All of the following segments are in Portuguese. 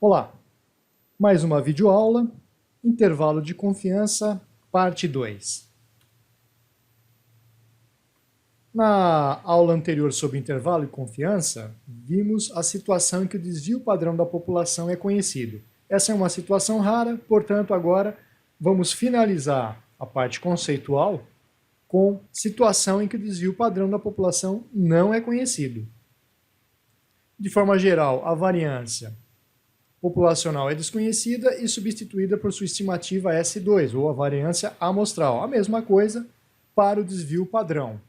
Olá, mais uma videoaula, intervalo de confiança, parte 2. Na aula anterior sobre intervalo de confiança, vimos a situação em que o desvio padrão da população é conhecido. Essa é uma situação rara, portanto, agora vamos finalizar a parte conceitual com situação em que o desvio padrão da população não é conhecido. De forma geral, a variância populacional é desconhecida e substituída por sua estimativa S2, ou a variância amostral. A mesma coisa para o desvio padrão.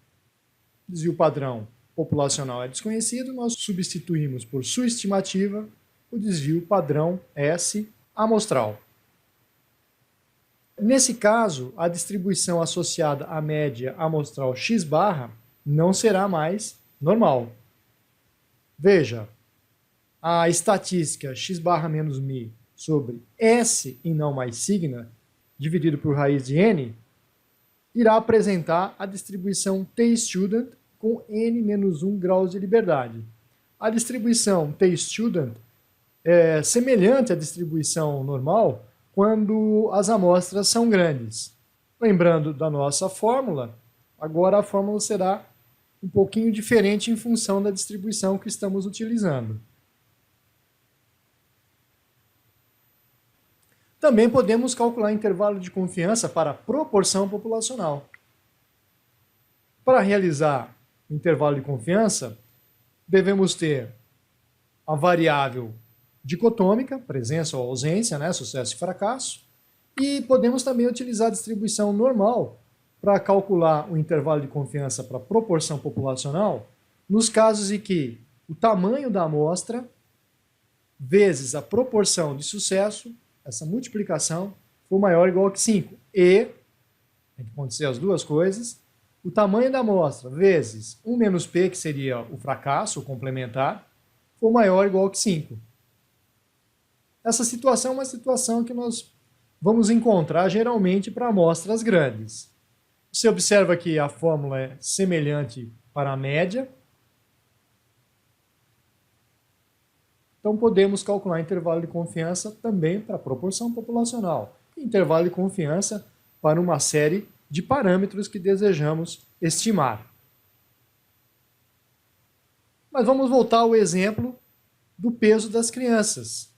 Desvio padrão populacional é desconhecido, nós substituímos por sua estimativa o desvio padrão S amostral. Nesse caso, a distribuição associada à média amostral x barra não será mais normal. Veja, a estatística x barra menos mi sobre S e não mais sigma, dividido por raiz de n, irá apresentar a distribuição t-student com n menos 1 graus de liberdade. A distribuição t-student é semelhante à distribuição normal quando as amostras são grandes. Lembrando da nossa fórmula, agora a fórmula será um pouquinho diferente em função da distribuição que estamos utilizando. Também podemos calcular intervalo de confiança para a proporção populacional. Para realizar o intervalo de confiança, devemos ter a variável dicotômica, presença ou ausência, sucesso e fracasso, e podemos também utilizar a distribuição normal para calcular o intervalo de confiança para a proporção populacional, nos casos em que o tamanho da amostra vezes a proporção de sucesso, essa multiplicação, for maior ou igual que 5. E, tem que acontecer as duas coisas, o tamanho da amostra vezes 1 menos P, que seria o fracasso, o complementar, for maior ou igual que 5. Essa situação é uma situação que nós vamos encontrar geralmente para amostras grandes. Você observa que a fórmula é semelhante para a média. Então, podemos calcular intervalo de confiança também para a proporção populacional. Intervalo de confiança para uma série de parâmetros que desejamos estimar. Mas vamos voltar ao exemplo do peso das crianças.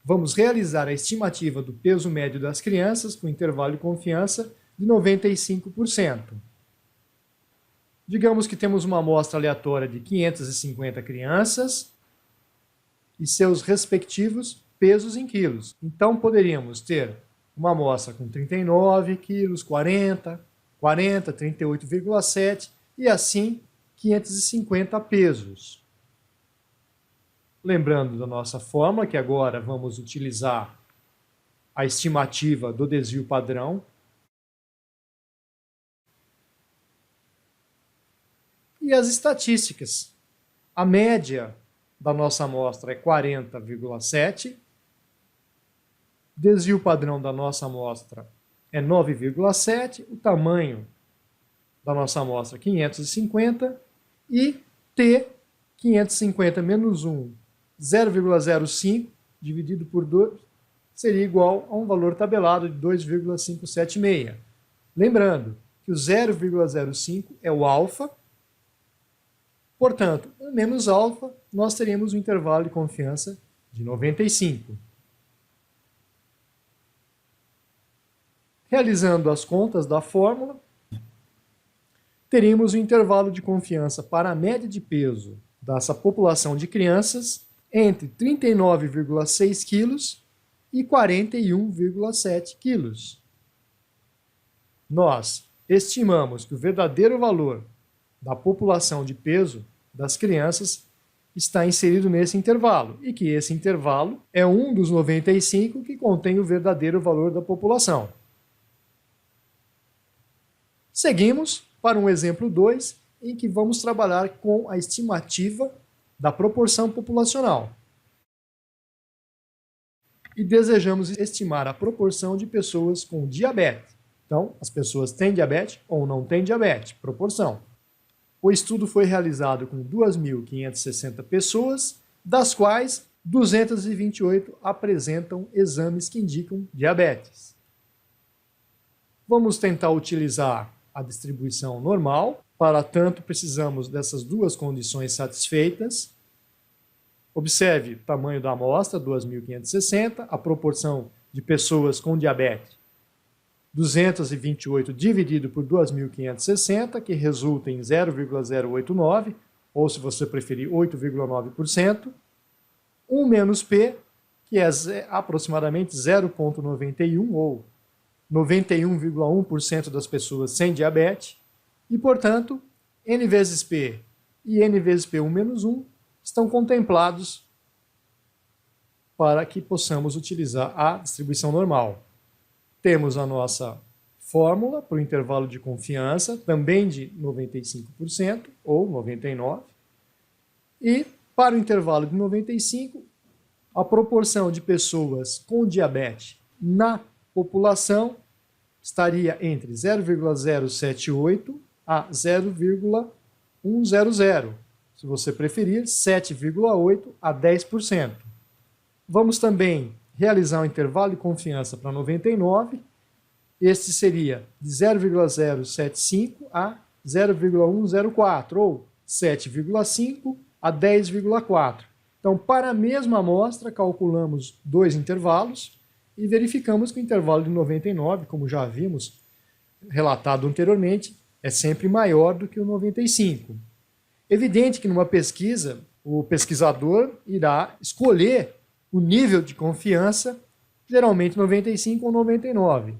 Vamos realizar a estimativa do peso médio das crianças com intervalo de confiança de 95%. Digamos que temos uma amostra aleatória de 550 crianças e seus respectivos pesos em quilos. Então, poderíamos ter uma amostra com 39 quilos, 40, 38,7 e assim 550 pesos. Lembrando da nossa fórmula, que agora vamos utilizar a estimativa do desvio padrão. E as estatísticas. A média da nossa amostra é 40,7. Desvio padrão da nossa amostra é 9,7. O tamanho da nossa amostra 550. E T, 550 menos 1, 0,05, dividido por 2, seria igual a um valor tabelado de 2,576. Lembrando que o 0,05 é o alfa. Portanto, 1 menos alfa, nós teríamos um intervalo de confiança de 95. Realizando as contas da fórmula, teríamos um intervalo de confiança para a média de peso dessa população de crianças entre 39,6 kg e 41,7 kg. Nós estimamos que o verdadeiro valor da população de peso das crianças está inserido nesse intervalo, e que esse intervalo é um dos 95 que contém o verdadeiro valor da população. Seguimos para um exemplo 2, em que vamos trabalhar com a estimativa da proporção populacional. E desejamos estimar a proporção de pessoas com diabetes. Então, as pessoas têm diabetes ou não têm diabetes, proporção. O estudo foi realizado com 2.560 pessoas, das quais 228 apresentam exames que indicam diabetes. Vamos tentar utilizar a distribuição normal. Para tanto, precisamos dessas duas condições satisfeitas. Observe o tamanho da amostra, 2.560, a proporção de pessoas com diabetes, 228 dividido por 2.560, que resulta em 0,089, ou se você preferir, 8,9%. 1 menos P, que é aproximadamente 0,91, ou 91,1% das pessoas sem diabetes. E, portanto, N vezes P e N vezes P1 menos 1 estão contemplados para que possamos utilizar a distribuição normal. Temos a nossa fórmula para o intervalo de confiança, também de 95% ou 99%. E para o intervalo de 95%, a proporção de pessoas com diabetes na população estaria entre 0,078 a 0,100. Se você preferir, 7,8 a 10%. Vamos também realizar um intervalo de confiança para 99. Este seria de 0,075 a 0,104, ou 7,5 a 10,4. Então, para a mesma amostra, calculamos dois intervalos e verificamos que o intervalo de 99, como já vimos relatado anteriormente, é sempre maior do que o 95. Evidente que numa pesquisa, o pesquisador irá escolher o nível de confiança, geralmente 95 ou 99.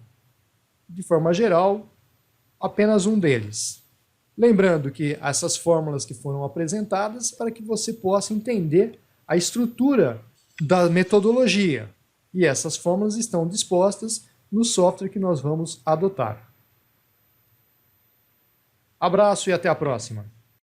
De forma geral, apenas um deles. Lembrando que essas fórmulas que foram apresentadas para que você possa entender a estrutura da metodologia. E essas fórmulas estão dispostas no software que nós vamos adotar. Abraço e até a próxima!